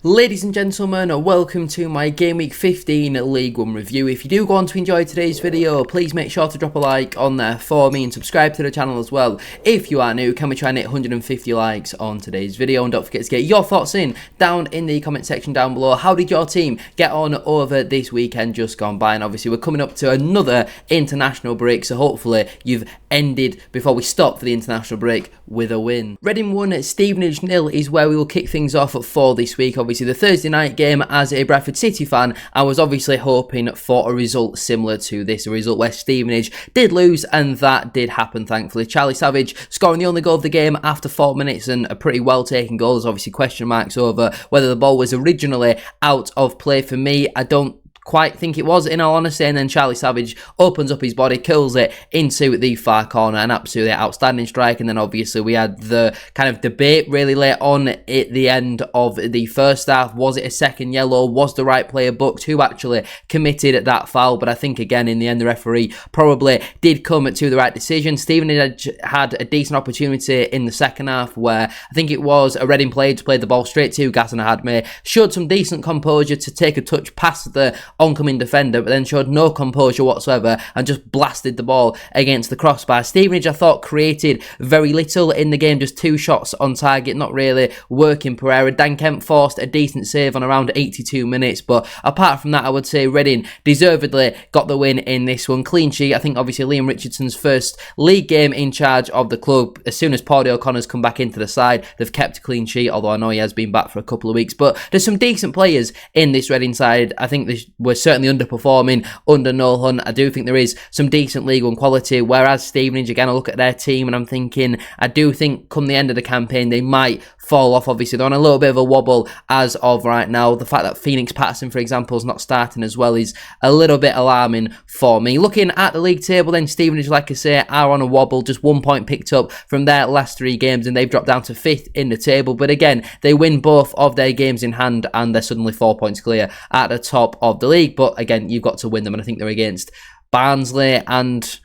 Ladies and gentlemen, welcome to my Game Week 15 League 1 review. If you do go on to enjoy today's video, please make sure to drop a like on there for me and subscribe to the channel as well. If you are new, can we try and hit 150 likes on today's video? And don't forget to get your thoughts in down in the comment section down below. How did your team get on over this weekend just gone by? And obviously we're coming up to another international break, so hopefully you've ended before we stop for the international break with a win. Reading 1, Stevenage 0 is where we will kick things off for this week. Obviously the Thursday night game, as a Bradford City fan, I was obviously hoping for a result similar to this, a result where Stevenage did lose, and that did happen thankfully. Charlie Savage scoring the only goal of the game after 4 minutes, and a pretty well taken goal. There's obviously question marks over whether the ball was originally out of play. For me, I don't quite think it was, in all honesty, and then Charlie Savage opens up his body, kills it into the far corner, an absolutely outstanding strike. And then obviously we had the kind of debate really late on at the end of the first half. Was it a second yellow? Was the right player booked? Who actually committed that foul? But I think again in the end the referee probably did come to the right decision. Stevenage had a decent opportunity in the second half where I think it was a Reading player to play the ball straight to Gatton Hadme, showed some decent composure to take a touch past the oncoming defender, but then showed no composure whatsoever and just blasted the ball against the crossbar. Stevenage, I thought, created very little in the game, just 2 shots on target, not really working per error. Dan Kemp forced a decent save on around 82 minutes, but apart from that, I would say Reading deservedly got the win in this one. Clean sheet, I think obviously Liam Richardson's first league game in charge of the club. As soon as Paudie O'Connor's come back into the side, they've kept a clean sheet, although I know he has been back for a couple of weeks. But there's some decent players in this Reading side. I think we're certainly underperforming under Noel Hunt. I do think there is some decent League One quality, whereas Stevenage, again, I look at their team and I'm thinking, I do think come the end of the campaign they might fall off. Obviously they're on a little bit of a wobble as of right now. The fact that Phoenix Patterson, for example, is not starting as well is a little bit alarming for me. Looking at the league table then, Stevenage, like I say, are on a wobble, just 1 point picked up from their last 3 games, and they've dropped down to 5th in the table. But again, they win both of their games in hand and they're suddenly 4 points clear at the top of the league. But again, you've got to win them, and I think they're against Barnsley and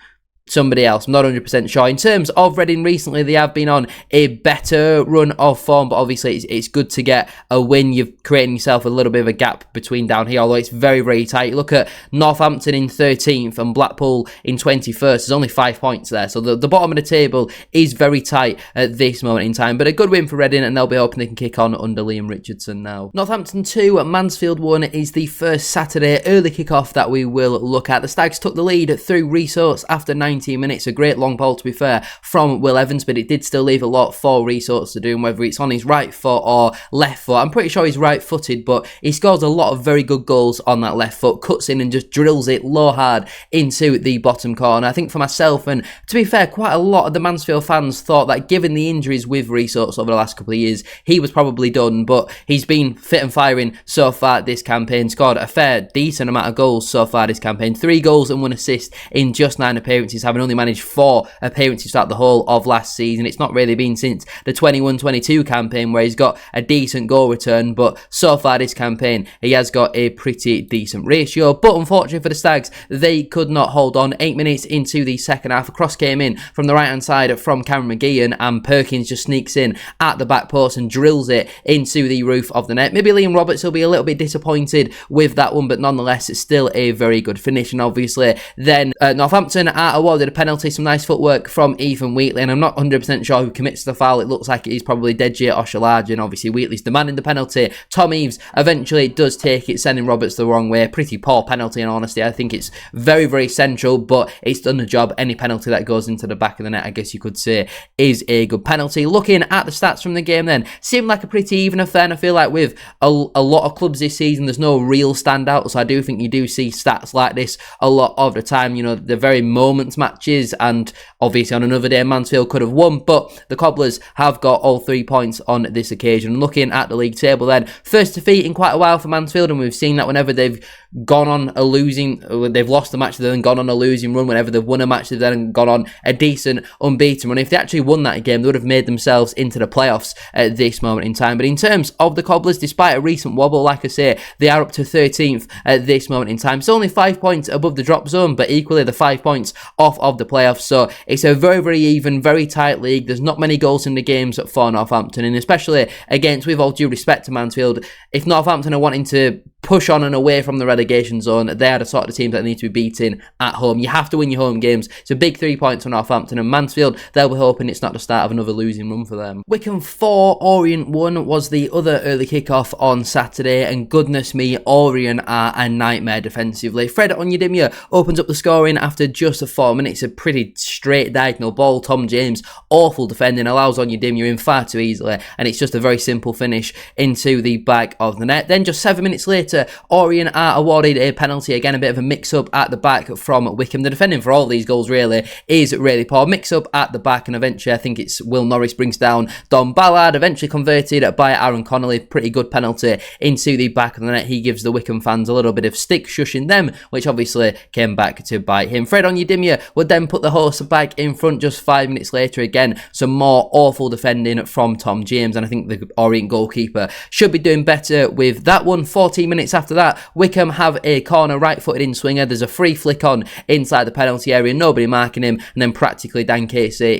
somebody else, I'm not 100% sure. In terms of Reading recently, they have been on a better run of form, but obviously it's good to get a win. You've created yourself a little bit of a gap between down here, although it's very, very tight. You look at Northampton in 13th and Blackpool in 21st. There's only 5 points there, so the bottom of the table is very tight at this moment in time. But a good win for Reading, and they'll be hoping they can kick on under Liam Richardson now. Northampton 2, Mansfield 1 is the first Saturday early kick-off that we will look at. The Stags took the lead through resorts after 19 minutes. A great long ball, to be fair, from Will Evans, but it did still leave a lot for resorts to do, and whether it's on his right foot or left foot, I'm pretty sure he's right-footed, but he scores a lot of very good goals on that left foot, cuts in and just drills it low hard into the bottom corner. I think for myself, and to be fair, quite a lot of the Mansfield fans thought that given the injuries with resorts over the last couple of years, he was probably done, but he's been fit and firing so far this campaign, scored a fair decent amount of goals so far this campaign, 3 goals and 1 assist in just 9 appearances, having only managed 4 appearances throughout the whole of last season. It's not really been since the 21-22 campaign where he's got a decent goal return, but so far this campaign he has got a pretty decent ratio. But unfortunately for the Stags, they could not hold on. 8 minutes into the second half, a cross came in from the right hand side from Cameron McGeehan, and Perkins just sneaks in at the back post and drills it into the roof of the net. Maybe Liam Roberts will be a little bit disappointed with that one, but nonetheless it's still a very good finish. And obviously then Northampton are awarded a penalty. Some nice footwork from Ethan Wheatley, and I'm not 100% sure who commits the foul. It looks like it is probably Deji Oshalaja, and obviously Wheatley's demanding the penalty. Tom Eaves eventually does take it, sending Roberts the wrong way. Pretty poor penalty, in honesty. I think it's very, very central, but it's done the job. Any penalty that goes into the back of the net, I guess you could say, is a good penalty. Looking at the stats from the game then, seemed like a pretty even affair, and I feel like with a lot of clubs this season, there's no real standouts. So I do think you do see stats like this a lot of the time. You know, the very moments matches, and obviously on another day Mansfield could have won, but the Cobblers have got all 3 points on this occasion. Looking at the league table then, first defeat in quite a while for Mansfield, and we've seen that whenever they've gone on a losing, they've lost a match, they've then gone on a losing run. Whenever they've won a match, they've then gone on a decent unbeaten run. If they actually won that game, they would have made themselves into the playoffs at this moment in time. But in terms of the Cobblers, despite a recent wobble, like I say, they are up to 13th at this moment in time. It's only 5 points above the drop zone, but equally the 5 points off off of the playoffs. So it's a very, very even, very tight league. There's not many goals in the games for Northampton, and especially against, with all due respect to Mansfield, if Northampton are wanting to push on and away from the relegation zone, they are the sort of teams that need to be beaten at home. You have to win your home games. It's a big 3 points for Northampton, and Mansfield, they'll be hoping it's not the start of another losing run for them. Wycombe 4, Orient 1 was the other early kickoff on Saturday, and goodness me, Orient are a nightmare defensively. Fred Onyedimma opens up the scoring after just 4 minutes. A pretty straight diagonal ball. Tom James, awful defending, allows Onyedimma in far too easily, and it's just a very simple finish into the back of the net. Then just 7 minutes later, Orient are awarded a penalty. Again, a bit of a mix-up at the back from Wycombe. The defending for all these goals really is really poor. Mix-up at the back, and eventually I think it's Will Norris brings down Don Ballard, eventually converted by Aaron Connolly. Pretty good penalty into the back of the net. He gives the Wycombe fans a little bit of stick shushing them, which obviously came back to bite him. Fred Onyedimma would then put the horse back in front just 5 minutes later. Again, some more awful defending from Tom James, and I think the Orient goalkeeper should be doing better with that one. 14 minutes after that, Wycombe have a corner, right-footed in-swinger. There's a free flick on inside the penalty area, nobody marking him, and then practically Dan Casey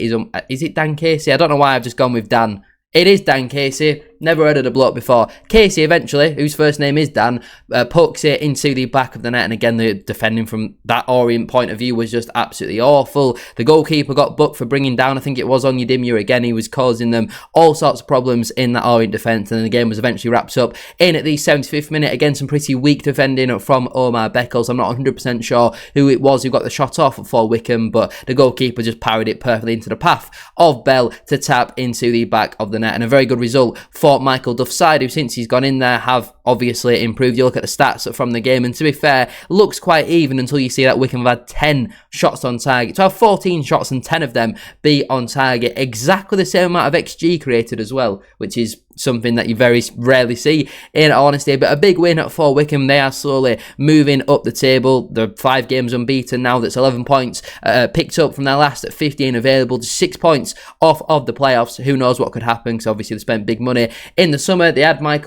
is it Dan Casey? I don't know why I've just gone with Dan. It is Dan Casey. Never heard of the bloke before. Casey, eventually, whose first name is Dan, pokes it into the back of the net. And again, the defending from that Orient point of view was just absolutely awful. The goalkeeper got booked for bringing down, I think it was Onyedimma again. He was causing them all sorts of problems in that Orient defence. And then the game was eventually wrapped up in at the 75th minute. Again, some pretty weak defending from Omar Beckles. I'm not 100% sure who it was who got the shot off for Wycombe, but the goalkeeper just parried it perfectly into the path of Bell to tap into the back of the net. And a very good result for Michael Duff's side, who since he's gone in there have obviously improved. You look at the stats from the game, and to be fair, looks quite even until you see that Wycombe have had 10 shots on target. To have 14 shots and 10 of them be on target, exactly the same amount of XG created as well, which is something that you very rarely see, in honesty. But a big win for Wycombe. They are slowly moving up the table. They're 5 games unbeaten now. That's 11 points picked up from their last 15 available, to 6 points off of the playoffs. Who knows what could happen, because obviously they spent big money in the summer. They had Mike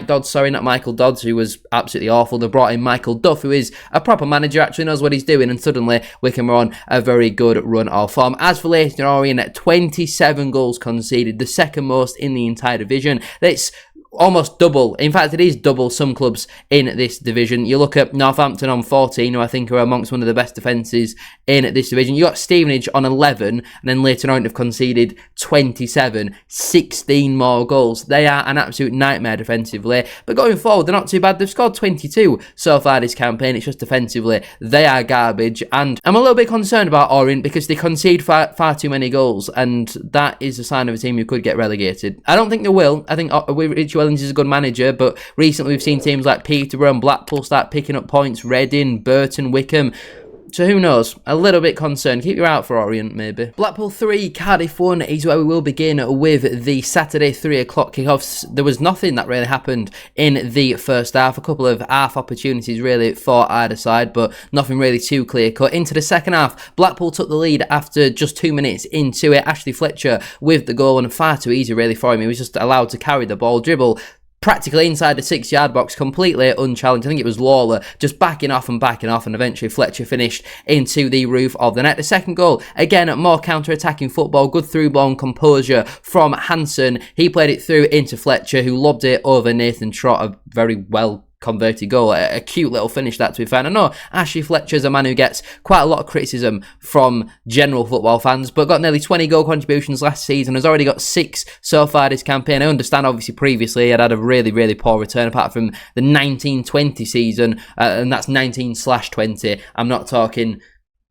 Dodds, not Michael Dodds, who was absolutely awful. They brought in Michael Duff, who is a proper manager, actually knows what he's doing, and suddenly Wycombe are on a very good run of form. As for Leyton Orient, 27 goals conceded, the second most in the entire division. That's almost double. In fact, it is double some clubs in this division. You look at Northampton on 14, who I think are amongst one of the best defences in this division. You got Stevenage on 11, and then Leyton Orient have conceded 27, 16 more goals. They are an absolute nightmare defensively, but going forward, they're not too bad. They've scored 22 so far this campaign. It's just defensively, they are garbage, and I'm a little bit concerned about Orient because they concede far too many goals, and that is a sign of a team who could get relegated. I don't think they will. I think Richie Wellings is a good manager, but recently we've seen teams like Peterborough and Blackpool start picking up points, Reading, Burton, Wycombe. So who knows? A little bit concerned. Keep your eye out for Orient, maybe. Blackpool 3, Cardiff 1 is where we will begin with the Saturday 3 o'clock kickoffs. There was nothing that really happened in the first half. A couple of half opportunities really for either side, but nothing really too clear cut. Into the second half, Blackpool took the lead after just 2 minutes into it. Ashley Fletcher with the goal, and far too easy really for him. He was just allowed to carry the ball, dribble practically inside the 6-yard box, completely unchallenged. I think it was Lawler just backing off, and eventually Fletcher finished into the roof of the net. The second goal, again, more counter-attacking football, good through ball and composure from Hansen. He played it through into Fletcher, who lobbed it over Nathan Trott, a very well converted goal. A cute little finish, that, to be fair. And I know Ashley Fletcher's a man who gets quite a lot of criticism from general football fans, but got nearly 20 goal contributions last season, has already got 6 so far this campaign. I understand, obviously, previously he had a really, really poor return, apart from the 1920 season, and that's 19/20. I'm not talking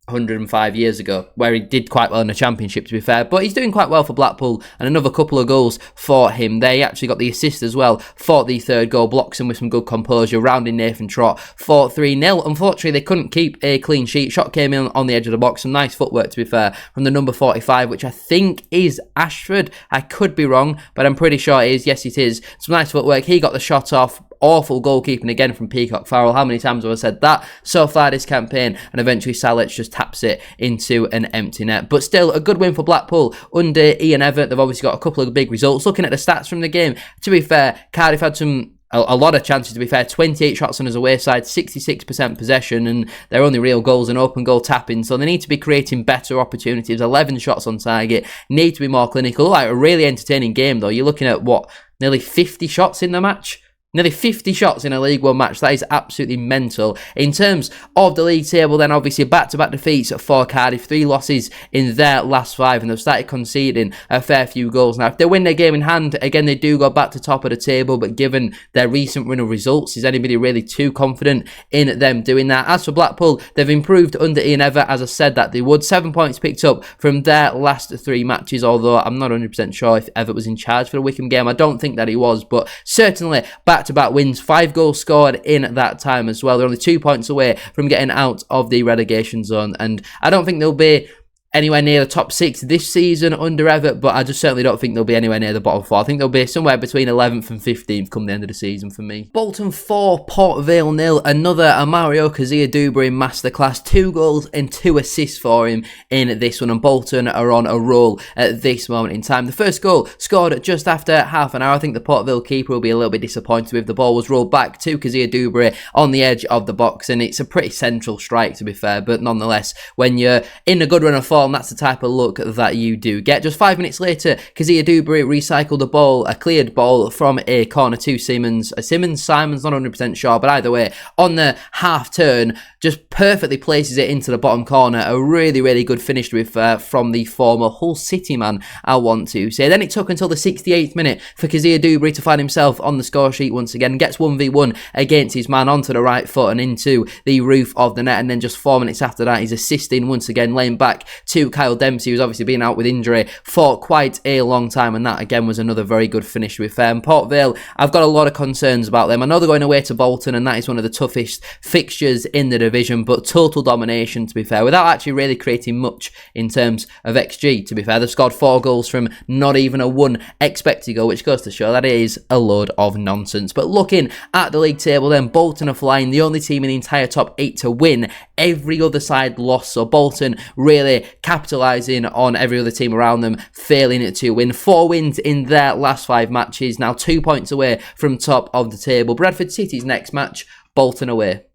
105 years ago, where he did quite well in the Championship, to be fair, but he's doing quite well for Blackpool, and another couple of goals for him. They actually got the assist as well for the third goal. Blocks him with some good composure, rounding Nathan Trott for 3-0. Unfortunately, they couldn't keep a clean sheet. Shot came in on the edge of the box. Some nice footwork, to be fair, from the number 45, which I think is Ashford. I could be wrong, but I'm pretty sure it is. Yes, it is. Some nice footwork. He got the shot off. Awful goalkeeping again from Peacock Farrell. How many times have I said that so far this campaign? And eventually Salic just taps it into an empty net. But still, a good win for Blackpool under Ian Evatt. They've obviously got a couple of big results. Looking at the stats from the game, to be fair, Cardiff had some a lot of chances, to be fair. 28 shots on his away side, 66% possession, and their only real goals and open goal tapping. So they need to be creating better opportunities. 11 shots on target, need to be more clinical. Like a really entertaining game, though. You're looking at, what, nearly 50 shots in the match? Nearly 50 shots in a League One match. That is absolutely mental. In terms of the league table, then obviously back-to-back defeats for Cardiff. 3 losses in their last 5, and they've started conceding a fair few goals. Now, if they win their game in hand, again, they do go back to top of the table, but given their recent run of results, is anybody really too confident in them doing that? As for Blackpool, they've improved under Ian Evatt, as I said that they would. 7 points picked up from their last 3 matches, although I'm not 100% sure if Evatt was in charge for the Wycombe game. I don't think that he was, but certainly back-to-back wins, 5 goals scored in that time as well. They're only 2 points away from getting out of the relegation zone, and I don't think they'll be anywhere near the top 6 this season under Evatt, but I just certainly don't think they'll be anywhere near the bottom 4. I think they'll be somewhere between 11th and 15th come the end of the season for me. Bolton 4, Port Vale 0. Another Mario Kazia-Dubry masterclass. 2 goals and 2 assists for him in this one, and Bolton are on a roll at this moment in time. The first goal scored just after half an hour. I think the Port Vale keeper will be a little bit disappointed with the ball. Was rolled back to Kazia-Dubry on the edge of the box, and it's a pretty central strike, to be fair, but nonetheless, when you're in a good run of form, that's the type of look that you do get. Just 5 minutes later, Kazia-Dubry recycled a ball, a cleared ball from a corner to Simons, not 100% sure, but either way, on the half turn, just perfectly places it into the bottom corner. A really, really good finish with from the former Hull City man, I want to say. Then it took until the 68th minute for Kazia-Dubry to find himself on the score sheet once again. Gets 1v1 against his man onto the right foot and into the roof of the net, and then just 4 minutes after that, he's assisting once again, laying back to Kyle Dempsey, who's obviously been out with injury for quite a long time, and that again was another very good finish with Port Vale. I've got a lot of concerns about them. I know they're going away to Bolton, and that is one of the toughest fixtures in the division, but total domination, to be fair, without actually really creating much in terms of XG, to be fair. They've scored 4 goals from not even a 1 expected goal, which goes to show that it is a load of nonsense. But looking at the league table then, Bolton are flying, the only team in the entire top 8 to win. Every other side lost, so Bolton really capitalising on every other team around them, failing to win. 4 wins in their last 5 matches, now 2 points away from top of the table. Bradford City's next match, Bolton away.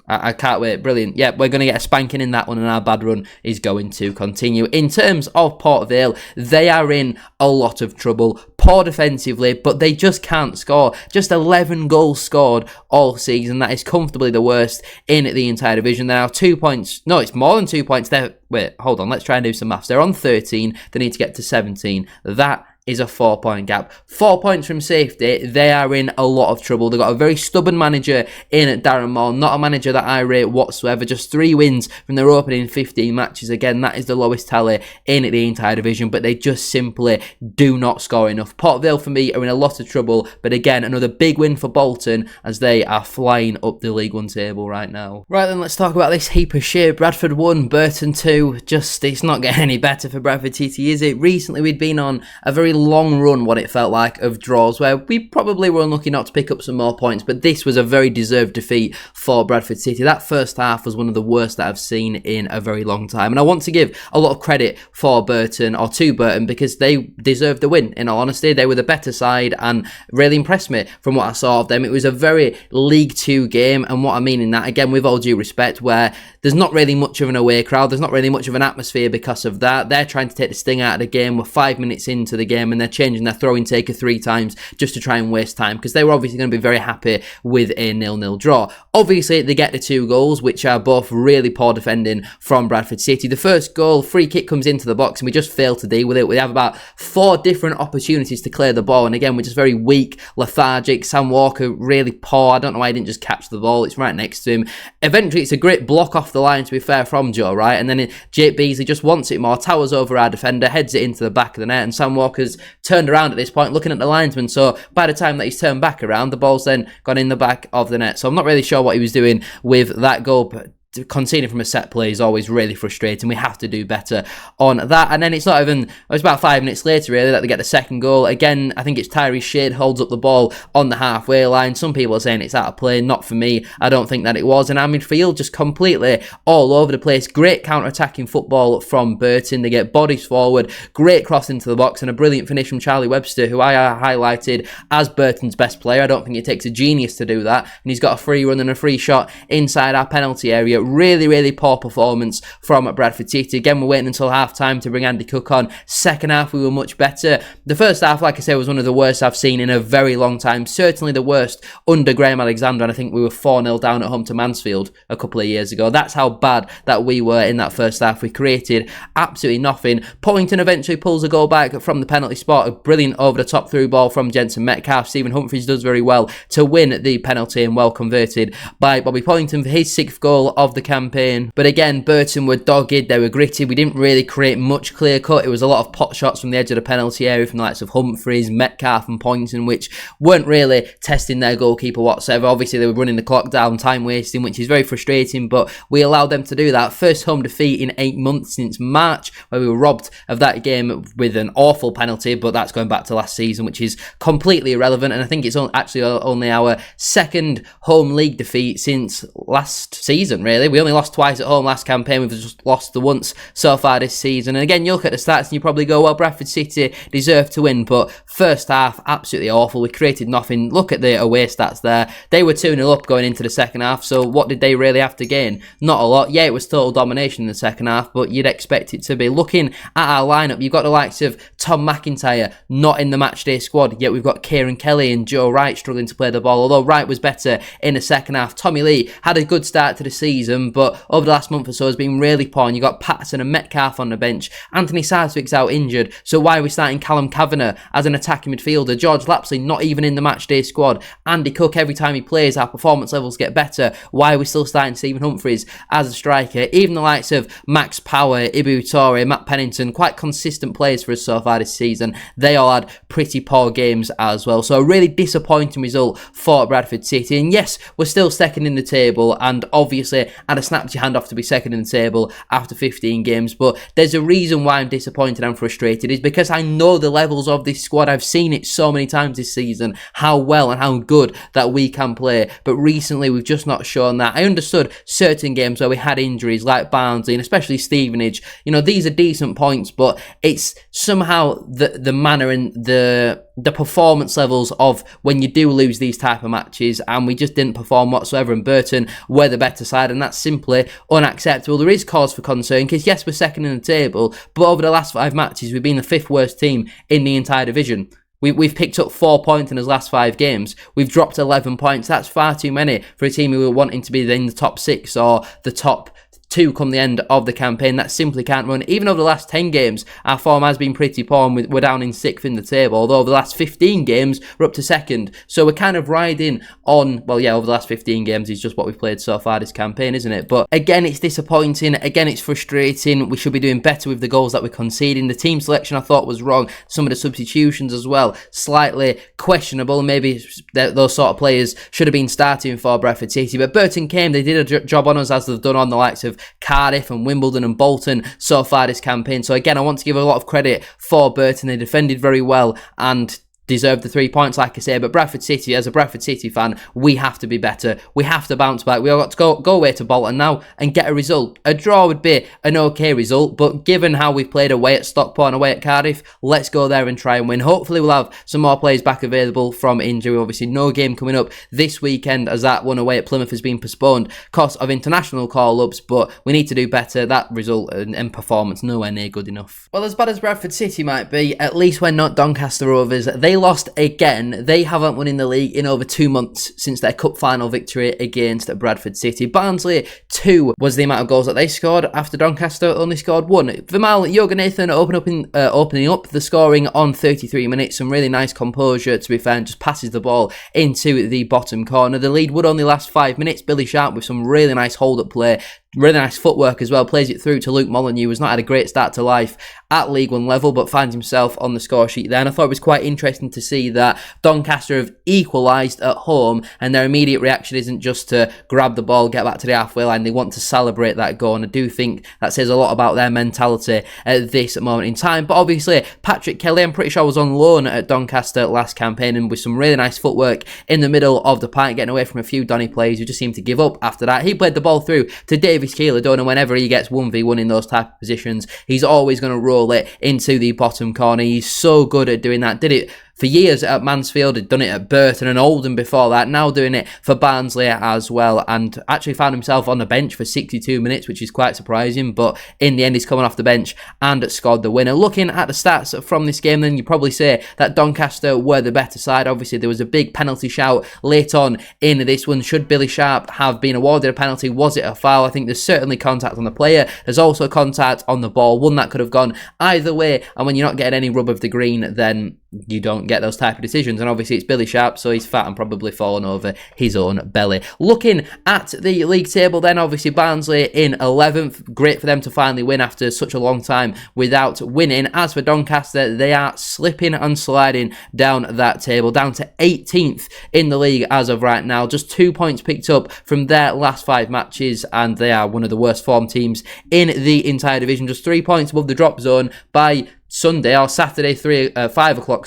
I can't wait. Brilliant. Yeah, we're going to get a spanking in that one, and our bad run is going to continue. In terms of Port Vale, they are in a lot of trouble. Poor defensively, but they just can't score. Just 11 goals scored all season. That is comfortably the worst in the entire division. They're now 2 points. No, it's more than 2 points. Wait, hold on. Let's try and do some maths. They're on 13. They need to get to 17. That is a 4-point gap. 4 points from safety. They are in a lot of trouble. They've got a very stubborn manager in Darren Moore. Not a manager that I rate whatsoever. Just 3 wins from their opening 15 matches. Again, that is the lowest tally in the entire division, but they just simply do not score enough. Port Vale, for me, are in a lot of trouble, but again, another big win for Bolton as they are flying up the League One table right now. Right then, let's talk about this heap of shit. Bradford 1, Burton 2. Just, it's not getting any better for Bradford City, is it? Recently, we'd been on a very long run, what it felt like, of draws where we probably were unlucky not to pick up some more points, but this was a very deserved defeat for Bradford City. That first half was one of the worst that I've seen in a very long time, and I want to give a lot of credit for Burton, or to Burton, because they deserved the win. In all honesty, they were the better side and really impressed me from what I saw of them. It was a very League 2 game, and what I mean in that, again, with all due respect, where there's not really much of an away crowd, there's not really much of an atmosphere because of that. They're trying to take the sting out of the game. We're 5 minutes into the game and they're changing their throwing taker 3 times just to try and waste time, because they were obviously going to be very happy with a 0-0 draw. Obviously, they get the 2 goals, which are both really poor defending from Bradford City. The first goal, free kick comes into the box and we just fail to deal with it. We have about 4 different opportunities to clear the ball, and again, we're just very weak, lethargic. Sam Walker, really poor. I don't know why he didn't just catch the ball. It's right next to him. Eventually, it's a great block off the line, to be fair, from Joe Wright, and then Jake Beasley just wants it more, towers over our defender, heads it into the back of the net, and Sam Walker's turned around at this point looking at the linesman, so by the time that he's turned back around, the ball's then gone in the back of the net. So I'm not really sure what he was doing with that goal, but conceding from a set play is always really frustrating. We have to do better on that. And then it's not even, it was about 5 minutes later really that they get the second goal. Again, I think it's Tyree Shade holds up the ball on the halfway line. Some people are saying it's out of play. Not for me. I don't think that it was. And our midfield just completely all over the place. Great counter-attacking football from Burton. They get bodies forward. Great cross into the box and a brilliant finish from Charlie Webster, who I highlighted as Burton's best player. I don't think it takes a genius to do that. And he's got a free run and a free shot inside our penalty area. Really, really poor performance from Bradford City. Again, we're waiting until half-time to bring Andy Cook on. Second half, we were much better. The first half, like I said, was one of the worst I've seen in a very long time. Certainly the worst under Graham Alexander, and I think we were 4-0 down at home to Mansfield a couple of years ago. That's how bad that we were in that first half. We created absolutely nothing. Poynton eventually pulls a goal back from the penalty spot. A brilliant over-the-top through ball from Jensen Metcalfe. Stephen Humphries does very well to win the penalty and well converted by Bobby Poynton for his 6th goal of the campaign. But again, Burton were dogged, they were gritty. We didn't really create much clear cut. It was a lot of pot shots from the edge of the penalty area from the likes of Humphries, Metcalfe and Poynton, which weren't really testing their goalkeeper whatsoever. Obviously they were running the clock down, time wasting, which is very frustrating, but we allowed them to do that. First home defeat in 8 months since March, where we were robbed of that game with an awful penalty, but that's going back to last season, which is completely irrelevant. And I think it's actually only our second home league defeat since last season, really. We only lost twice at home last campaign. We've just lost the once so far this season. And again, you look at the stats and you probably go, well, Bradford City deserved to win, but first half, absolutely awful. We created nothing. Look at the away stats there. They were 2-0 up going into the second half, so what did they really have to gain? Not a lot. Yeah, it was total domination in the second half, but you'd expect it to be. Looking at our lineup, you've got the likes of Tom McIntyre not in the matchday squad, yet we've got Kieran Kelly and Joe Wright struggling to play the ball, although Wright was better in the second half. Tommy Lee had a good start to the season, but over the last month or so has been really poor, and you've got Patterson and Metcalfe on the bench. Anthony Sarswick's out injured, so why are we starting Callum Kavanagh as an attacking midfielder? George Lapsley not even in the matchday squad. Andy Cook, every time he plays, our performance levels get better. Why are we still starting Stephen Humphries as a striker? Even the likes of Max Power, Ibu Torre, Matt Pennington, quite consistent players for us so far this season. They all had pretty poor games as well. So a really disappointing result for Bradford City. And yes, we're still second in the table, and obviously I'd have snapped your hand off to be second in the table after 15 games. But there's a reason why I'm disappointed and frustrated, is because I know the levels of this squad. I've seen it so many times this season, how well and how good that we can play. But recently we've just not shown that. I understood certain games where we had injuries like Barnsley and especially Stevenage. You know, these are decent points, but it's somehow the manner and the performance levels of when you do lose these type of matches, and we just didn't perform whatsoever, and Burton were the better side, and that's simply unacceptable. There is cause for concern, because yes, we're second in the table, but over the last 5 matches we've been the 5th worst team in the entire division. We've picked up 4 points in his last 5 games. We've dropped 11 points. That's far too many for a team who were wanting to be in the top 6 or the top 2 come the end of the campaign. That simply can't run. Even over the last 10 games, our form has been pretty poor, and we're down in 6th in the table, although over the last 15 games, we're up to 2nd. So we're kind of riding on, well, yeah, over the last 15 games is just what we've played so far this campaign, isn't it? But again, it's disappointing. Again, it's frustrating. We should be doing better with the goals that we're conceding. The team selection I thought was wrong. Some of the substitutions as well, slightly questionable. Maybe those sort of players should have been starting for Bradford City. But Burton came, they did a job on us, as they've done on the likes of Cardiff and Wimbledon and Bolton so far this campaign. So again, I want to give a lot of credit for Burton. They defended very well and deserved the 3 points, like I say. But Bradford City, as a Bradford City fan, we have to be better. We have to bounce back. We've got to go away to Bolton now and get a result. A draw would be an okay result, but given how we've played away at Stockport and away at Cardiff, let's go there and try and win. Hopefully we'll have some more players back available from injury. Obviously no game coming up this weekend, as that one away at Plymouth has been postponed because of international call-ups, but we need to do better. That result and performance nowhere near good enough. Well, as bad as Bradford City might be, at least we're not Doncaster Rovers. They lost again. They haven't won in the league in over 2 months since their cup final victory against Bradford City. Barnsley 2 was the amount of goals that they scored after Doncaster only scored 1. Vimal Yoganathan opening up the scoring on 33 minutes. Some really nice composure, to be fair, and just passes the ball into the bottom corner. The lead would only last 5 minutes. Billy Sharp with some really nice hold-up play really nice footwork as well, plays it through to Luke Molyneux, who's not had a great start to life at League One level, but finds himself on the score sheet there. And I thought it was quite interesting to see that Doncaster have equalised at home, and their immediate reaction isn't just to grab the ball, get back to the halfway line. They want to celebrate that goal, and I do think that says a lot about their mentality at this moment in time. But obviously, Patrick Kelly, I'm pretty sure, was on loan at Doncaster last campaign, and with some really nice footwork in the middle of the park, getting away from a few Donny players who just seemed to give up after that. He played the ball through to Davis Keeler-Dunn, and whenever he gets 1v1 in those type of positions, he's always going to roll it into the bottom corner. He's so good at doing that. Did it for years at Mansfield, had done it at Burton and Oldham before that, now doing it for Barnsley as well, and actually found himself on the bench for 62 minutes, which is quite surprising, but in the end he's coming off the bench and scored the winner. Looking at the stats from this game, then you probably say that Doncaster were the better side. Obviously there was a big penalty shout late on in this one. Should Billy Sharp have been awarded a penalty? Was it a foul? I think there's certainly contact on the player, there's also contact on the ball, one that could have gone either way, and when you're not getting any rub of the green, then you don't get those type of decisions. And obviously it's Billy Sharp, so he's fat and probably fallen over his own belly. Looking at the league table then, obviously Barnsley in 11th. Great for them to finally win after such a long time without winning. As for Doncaster, they are slipping and sliding down that table, down to 18th in the league as of right now. Just 2 points picked up from their last 5 matches, and they are one of the worst form teams in the entire division. Just 3 points above the drop zone. By Sunday or Saturday, 5 o'clock,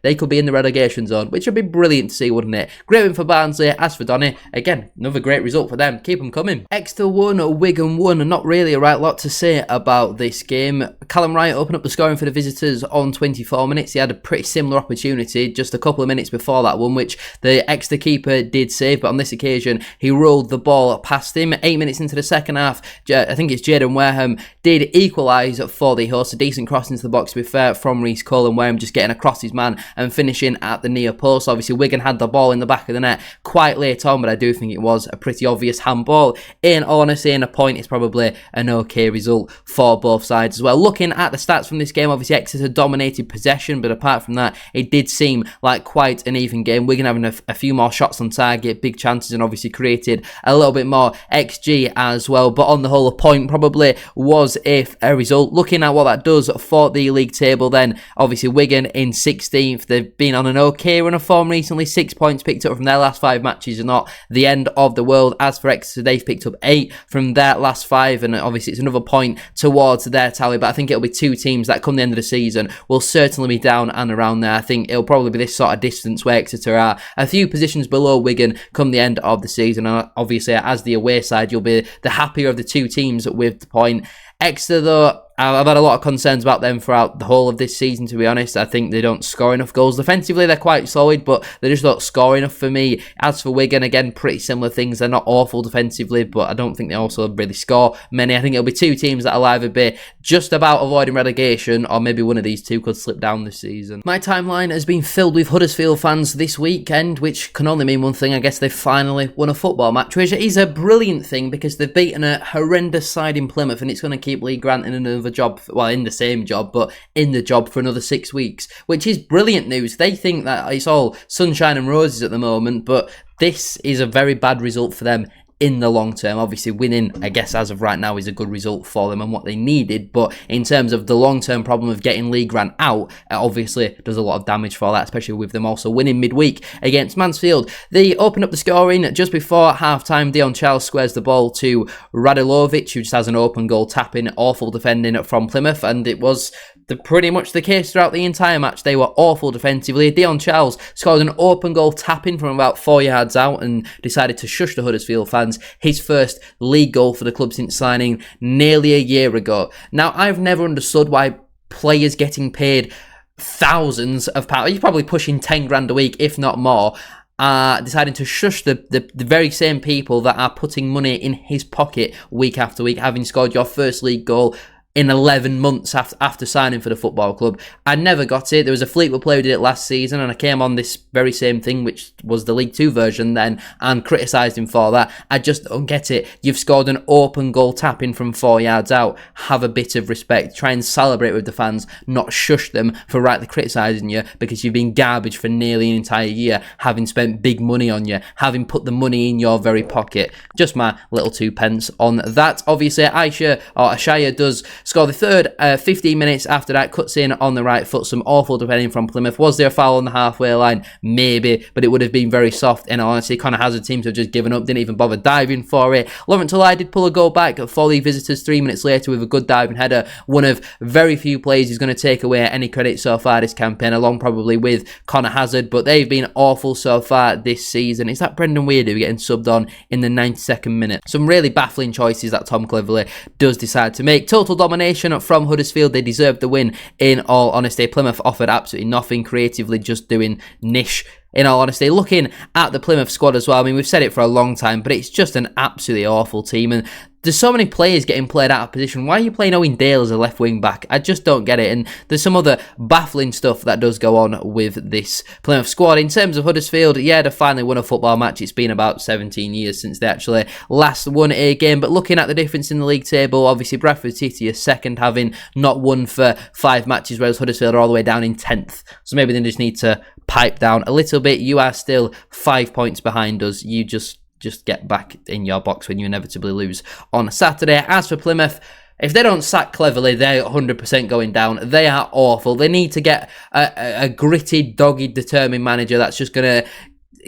they could be in the relegation zone, which would be brilliant to see, wouldn't it? Great win for Barnsley. As for Donny, again, another great result for them. Keep them coming. Exeter 1, Wigan 1. Not really a right lot to say about this game. Callum Wright opened up the scoring for the visitors on 24 minutes. He had a pretty similar opportunity just a couple of minutes before that one, which the Exeter keeper did save, but on this occasion, he rolled the ball past him. 8 minutes into the second half, I think it's Jaden Wareham did equalise for the hosts. A decent cross into the box, to be fair, from Reece Cole, and Wareham just getting across his man and finishing at the near post. Obviously Wigan had the ball in the back of the net quite late on, but I do think it was a pretty obvious handball. In all honesty, and a point is probably an okay result for both sides as well. Looking at the stats from this game, obviously Exeter dominated possession, but apart from that, it did seem like quite an even game. Wigan having a few more shots on target, big chances, and obviously created a little bit more XG as well. But on the whole, a point probably was if a result. Looking at what that does for the league table then, obviously Wigan in 16th. They've been on an okay run of form recently. 6 points picked up from their last 5 matches are not the end of the world. As for Exeter, they've picked up 8 from their last 5, and obviously it's another point towards their tally, but I think it'll be 2 teams that come the end of the season will certainly be down and around there. I think it'll probably be this sort of distance where Exeter are a few positions below Wigan come the end of the season, and obviously as the away side you'll be the happier of the 2 teams with the point. Exeter though, I've had a lot of concerns about them throughout the whole of this season, to be honest. I think they don't score enough goals. Defensively, they're quite solid, but they just don't score enough for me. As for Wigan, again, pretty similar things. They're not awful defensively, but I don't think they also really score many. I think it'll be 2 teams that'll either be just about avoiding relegation, or maybe one of these 2 could slip down this season. My timeline has been filled with Huddersfield fans this weekend, which can only mean one thing. I guess they've finally won a football match, which is a brilliant thing because they've beaten a horrendous side in Plymouth, and it's going to keep Lee Grant in another job, well, in the same job, but in the job for another 6 weeks, which is brilliant news. They think that it's all sunshine and roses at the moment, but this is a very bad result for them in the long term. Obviously winning, I guess as of right now, is a good result for them and what they needed, but in terms of the long term problem of getting Lee Grant out, it obviously does a lot of damage for that, especially with them also winning midweek against Mansfield. They opened up the scoring just before half time. Dion Charles squares the ball to Radilovic, who just has an open goal tapping. Awful defending from Plymouth, and it was pretty much the case throughout the entire match. They were awful defensively. Dion Charles scored an open goal tapping from about 4 yards out and decided to shush the Huddersfield fans. His first league goal for the club since signing nearly a year ago. Now, I've never understood why players getting paid thousands of pounds, you're probably pushing 10 grand a week, if not more, deciding to shush the very same people that are putting money in his pocket week after week, having scored your first league goal in 11 months after signing for the football club. I never got it. There was a Fleetwood player who did it last season, and I came on this very same thing, which was the League 2 version then, and criticised him for that. I just don't get it. You've scored an open goal tapping from 4 yards out. Have a bit of respect. Try and celebrate with the fans, not shush them for rightly criticising you because you've been garbage for nearly an entire year, having spent big money on you, having put the money in your very pocket. Just my little 2 pence on that. Obviously, Ashaya does score the third 15 minutes after that, cuts in on the right foot. Some awful defending from Plymouth. Was there a foul on the halfway line? Maybe, but it would have been very soft. In all honesty, Connor Hazard seems to have just given up, didn't even bother diving for it. Laurent Tulai did pull a goal back for the visitors 3 minutes later with a good diving header. One of very few players who's going to take away any credit so far this campaign, along probably with Connor Hazard, but they've been awful so far this season. Is that Brendan Weirdo getting subbed on in the 92nd minute? Some really baffling choices that Tom Cleverley does decide to make. Total domination from Huddersfield. They deserved the win, in all honesty. Plymouth offered absolutely nothing, creatively just doing niche. In all honesty, looking at the Plymouth squad as well, I mean, we've said it for a long time, but it's just an absolutely awful team, and there's so many players getting played out of position. Why are you playing Owen Dale as a left wing back? I just don't get it, and there's some other baffling stuff that does go on with this Plymouth squad. In terms of Huddersfield, yeah, they finally won a football match. It's been about 17 years since they actually last won a game, but looking at the difference in the league table, obviously Bradford City are second, having not won for 5 matches, whereas Huddersfield are all the way down in 10th, so maybe they just need to pipe down a little bit. You are still 5 points behind us. You just get back in your box when you inevitably lose on Saturday. As for Plymouth, if they don't sack Cleverley, they're 100% going down. They are awful. They need to get a gritty, dogged, determined manager that's just going to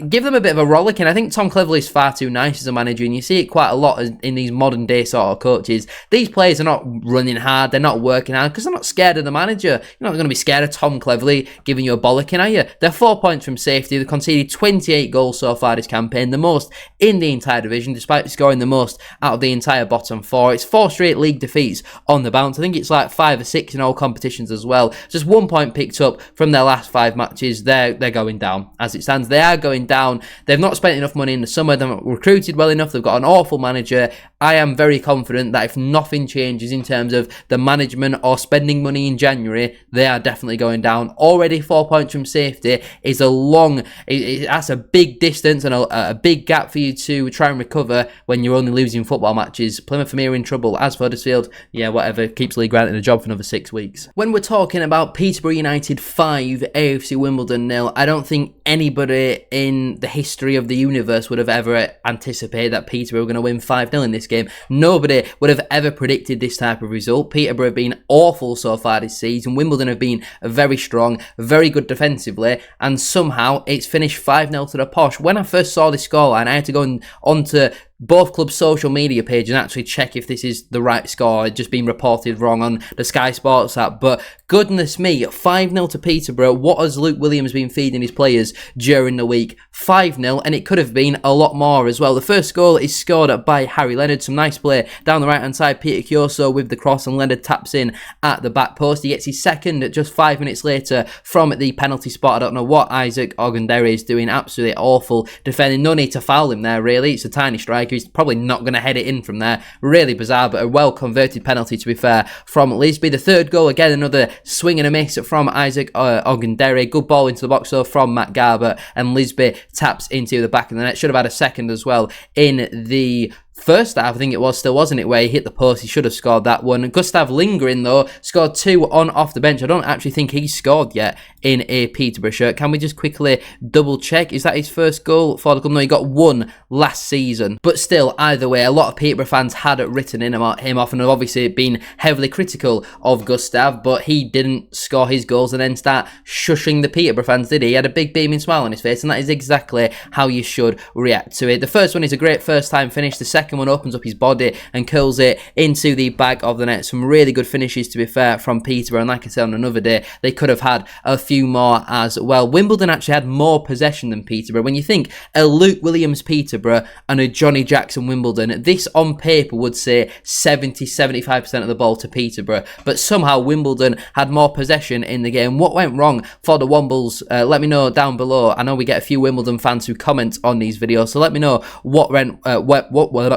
give them a bit of a rollicking. I think Tom Cleverley is far too nice as a manager, and you see it quite a lot in these modern day sort of coaches. These players are not running hard, they're not working hard because they're not scared of the manager. You're not going to be scared of Tom Cleverley giving you a bollocking, are you? They're 4 points from safety. They've conceded 28 goals so far this campaign, the most in the entire division, despite scoring the most out of the entire bottom 4. It's 4 straight league defeats on the bounce. I think it's like 5 or 6 in all competitions as well. Just 1 point picked up from their last 5 matches. They're going down. As it stands, they are going down. They've not spent enough money in the summer. They've not recruited well enough. They've got an awful manager. I am very confident that if nothing changes in terms of the management or spending money in January, they are definitely going down. Already 4 points from safety is that's a big distance and a big gap for you to try and recover when you're only losing football matches. Plymouth for me are in trouble. As for Huddersfield, yeah, whatever, keeps Lee Grant in a job for another 6 weeks. When we're talking about Peterborough United 5, AFC Wimbledon 0, I don't think anybody in the history of the universe would have ever anticipated that Peterborough were going to win 5-0 in this game. Nobody would have ever predicted this type of result. Peterborough have been awful so far this season. Wimbledon have been very strong, very good defensively, and somehow it's finished 5-0 to the Posh. When I first saw this scoreline, I had to go onto both clubs' social media page and actually check if this is the right score. It's just been reported wrong on the Sky Sports app. But goodness me, 5-0 to Peterborough. What has Luke Williams been feeding his players during the week? 5-0, and it could have been a lot more as well. The first goal is scored by Harry Leonard. Some nice play down the right-hand side. Peter Kyoso with the cross, and Leonard taps in at the back post. He gets his second just 5 minutes later from the penalty spot. I don't know what Isaac Ogundere is doing. Absolutely awful defending. No need to foul him there, really. It's a tiny strike. He's probably not going to head it in from there. Really bizarre, but a well-converted penalty, to be fair, from Lisby. The third goal, again, another swing and a miss from Isaac Ogundere. Good ball into the box, though, from Matt Garbutt, and Lisby taps into the back of the net. Should have had a second as well in the first half, I think it was, still wasn't it, where he hit the post. He should have scored that one. Gustav Lindgren, though, scored 2 on off the bench. I don't actually think he's scored yet in a Peterborough shirt. Can we just quickly double check? Is that his first goal for the club? No, he got 1 last season. But still, either way, a lot of Peterborough fans had written him off and have obviously been heavily critical of Gustav, but he didn't score his goals and then start shushing the Peterborough fans, did he? He had a big beaming smile on his face, and that is exactly how you should react to it. The first one is a great first-time finish. The second one opens up his body and curls it into the back of the net. Some really good finishes, to be fair, from Peterborough, and like I said, on another day, they could have had a few more as well. Wimbledon actually had more possession than Peterborough. When you think a Luke Williams Peterborough and a Johnny Jackson Wimbledon, this on paper would say 70-75% of the ball to Peterborough, but somehow Wimbledon had more possession in the game. What went wrong for the Wombles? Let me know down below. I know we get a few Wimbledon fans who comment on these videos, so let me know what went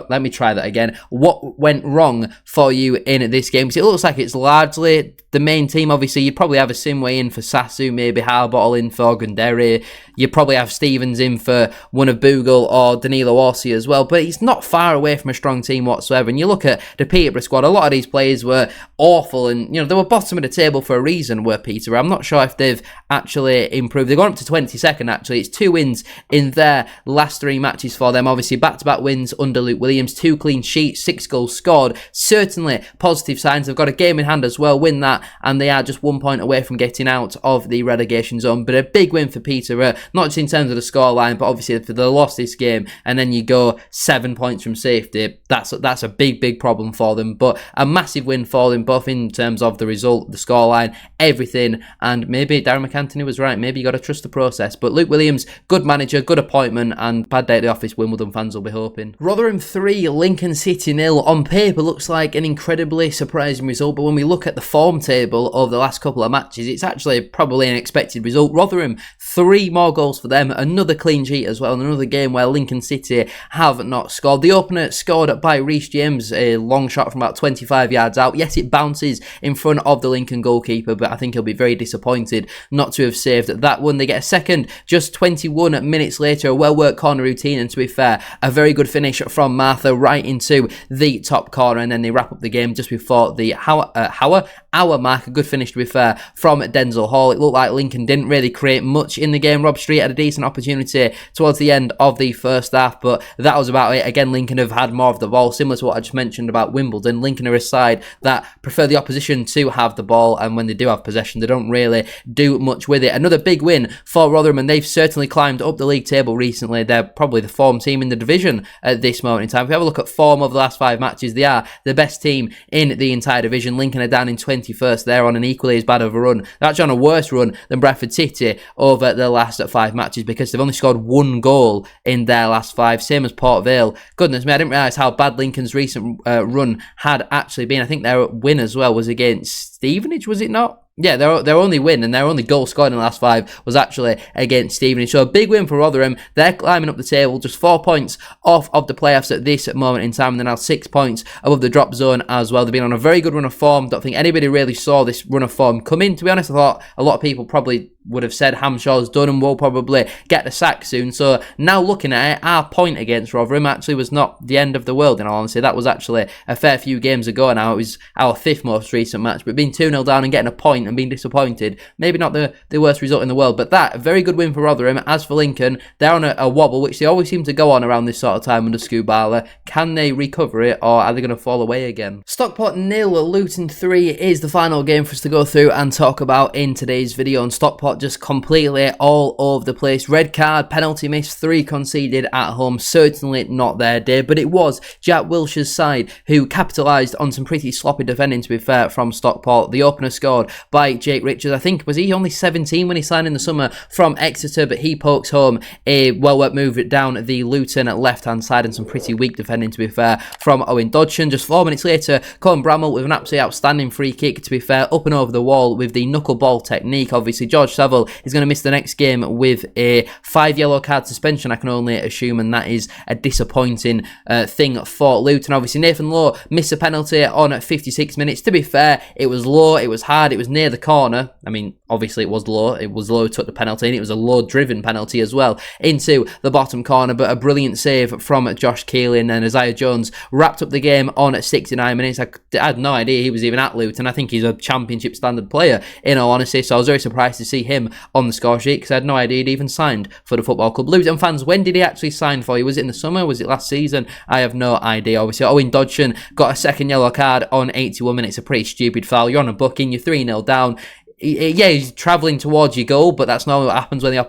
let me try that again. What went wrong for you in this game? Because it looks like it's largely the main team. Obviously, you'd probably have a Simway in for Sasu, maybe Harbottle in for Gundere. You'd probably have Stevens in for one of Bogle or Danilo Orsi as well. But he's not far away from a strong team whatsoever. And you look at the Peterborough squad, a lot of these players were awful. And, you know, they were bottom of the table for a reason, were Peterborough. I'm not sure if they've actually improved. They've gone up to 22nd, actually. It's 2 wins in their last 3 matches for them. Obviously, back-to-back wins under Luke Williams, 2 clean sheets, 6 goals scored. Certainly positive signs. They've got a game in hand as well. Win that, and they are just 1 point away from getting out of the relegation zone. But a big win for Peterborough, not just in terms of the scoreline, but obviously for they lost this game, and then you go 7 points from safety. That's a big problem for them. But a massive win for them, both in terms of the result, the scoreline, everything. And maybe Darren McAntony was right. Maybe you got to trust the process. But Luke Williams, good manager, good appointment, and bad day at the office, Wimbledon fans will be hoping. Rotherham 3, Lincoln City 0. On paper, looks like an incredibly surprising result, but when we look at the form table over the last couple of matches, it's actually probably an expected result. Rotherham, 3 more goals for them, another clean sheet as well, and another game where Lincoln City have not scored. The opener scored by Reece James, a long shot from about 25 yards out. Yes, it bounces in front of the Lincoln goalkeeper, but I think he'll be very disappointed not to have saved that one. They get a second just 21 minutes later, a well-worked corner routine, and to be fair, a very good finish from Martha right into the top corner, and then they wrap up the game just before the hour mark. A good finish, to be fair, from Denzel Hall. It looked like Lincoln didn't really create much in the game. Rob Street had a decent opportunity towards the end of the first half, but that was about it. Again, Lincoln have had more of the ball, similar to what I just mentioned about Wimbledon. Lincoln are a side that prefer the opposition to have the ball, and when they do have possession, they don't really do much with it. Another big win for Rotherham, and they've certainly climbed up the league table recently. They're probably the form team in the division at this moment in time. If we have a look at form over the last 5 matches, they are the best team in the entire division. Lincoln are down in 21st. They're on an equally as bad of a run. They're actually on a worse run than Bradford City over the last 5 matches, because they've only scored 1 goal in their last 5, same as Port Vale. Goodness me, I didn't realise how bad Lincoln's recent run had actually been. I think their win as well was against Stevenage, was it not? Yeah, their only win and their only goal scored in the last 5 was actually against Stevenage. So a big win for Rotherham. They're climbing up the table, just 4 points off of the playoffs at this moment in time, and they're now 6 points above the drop zone as well. They've been on a very good run of form. Don't think anybody really saw this run of form come in, to be honest. I thought a lot of people probably would have said Hamshaw's done and will probably get the sack soon. So now looking at it, our point against Rotherham actually was not the end of the world, in all honesty. That was actually a fair few games ago now. It was our 5th most recent match, but being 2-0 down and getting a point and being disappointed, maybe not the worst result in the world, but that, a very good win for Rotherham. As for Lincoln, they're on a wobble, which they always seem to go on around this sort of time under Scubala. Can they recover it, or are they going to fall away again? Stockport 0, Luton 3 is the final game for us to go through and talk about in today's video, and Stockport just completely all over the place. Red card, penalty miss, 3 conceded at home. Certainly not their day, but it was Jack Wilshere's side who capitalised on some pretty sloppy defending, to be fair, from Stockport. The opener scored by Jake Richards. I think, was he only 17 when he signed in the summer from Exeter, but he pokes home a well-worked move down the Luton left-hand side, and some pretty weak defending, to be fair, from Owen Dodson. Just 4 minutes later, Colin Bramall with an absolutely outstanding free kick, to be fair, up and over the wall with the knuckleball technique. Obviously, George Saville is going to miss the next game with a 5 yellow card suspension, I can only assume, and that is a disappointing thing for Luton. Obviously, Nathan Lowe missed a penalty on 56 minutes. To be fair, it was low, it was hard, it was near the corner. I mean, obviously it was Lowe. It was Lowe who took the penalty, and it was a Lowe-driven penalty as well into the bottom corner, but a brilliant save from Josh Keeling, and Isaiah Jones wrapped up the game on 69 minutes. I had no idea he was even at Luton. I think he's a championship standard player, in all honesty, so I was very surprised to see him on the score sheet, because I had no idea he'd even signed for the football club. Luton fans, when did he actually sign for you? Was it in the summer? Was it last season? I have no idea. Obviously, Owen Dodson got a second yellow card on 81 minutes. A pretty stupid foul. You're on a booking, you're 3-0 down. Yeah, he's travelling towards your goal, but that's not what happens when the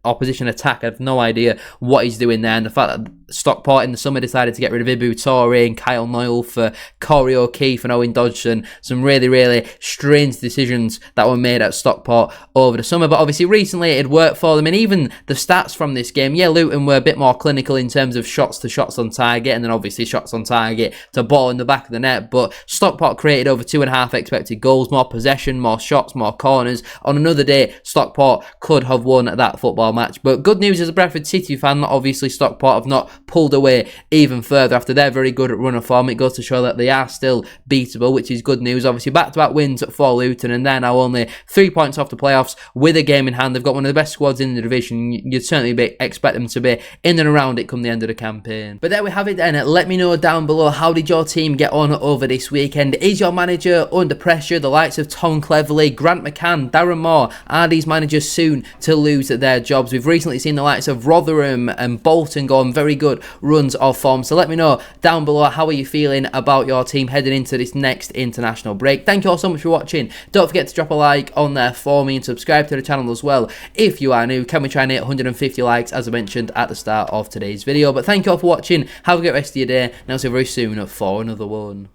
opposition attack. I have no idea what he's doing there, and the fact that Stockport in the summer decided to get rid of Ibu Torre and Kyle Noyle for Corey O'Keefe and Owen Dodson. Some really, really strange decisions that were made at Stockport over the summer, but obviously recently it worked for them, and even the stats from this game, yeah, Luton were a bit more clinical in terms of shots to shots on target, and then obviously shots on target to ball in the back of the net, but Stockport created over 2.5 expected goals, more possession, more shots, more corners. On another day, Stockport could have won that football match, but good news as a Bradford City fan that obviously Stockport have not pulled away even further after their very good run of form. It goes to show that they are still beatable, which is good news. Obviously, back-to-back wins for Luton, and they're now only 3 points off the playoffs with a game in hand. They've got one of the best squads in the division. You'd certainly expect them to be in and around it come the end of the campaign. But there we have it then. Let me know down below, how did your team get on over this weekend? Is your manager under pressure? The likes of Tom Cleverley, Grant McCann, Darren Moore, are these managers soon to lose their jobs? We've recently seen the likes of Rotherham and Bolton go on very good runs of form. So let me know down below, how are you feeling about your team heading into this next international break? Thank you all so much for watching. Don't forget to drop a like on there for me and subscribe to the channel as well if you are new. Can we try and hit 150 likes as I mentioned at the start of today's video? But thank you all for watching. Have a great rest of your day, and I'll see you very soon for another one.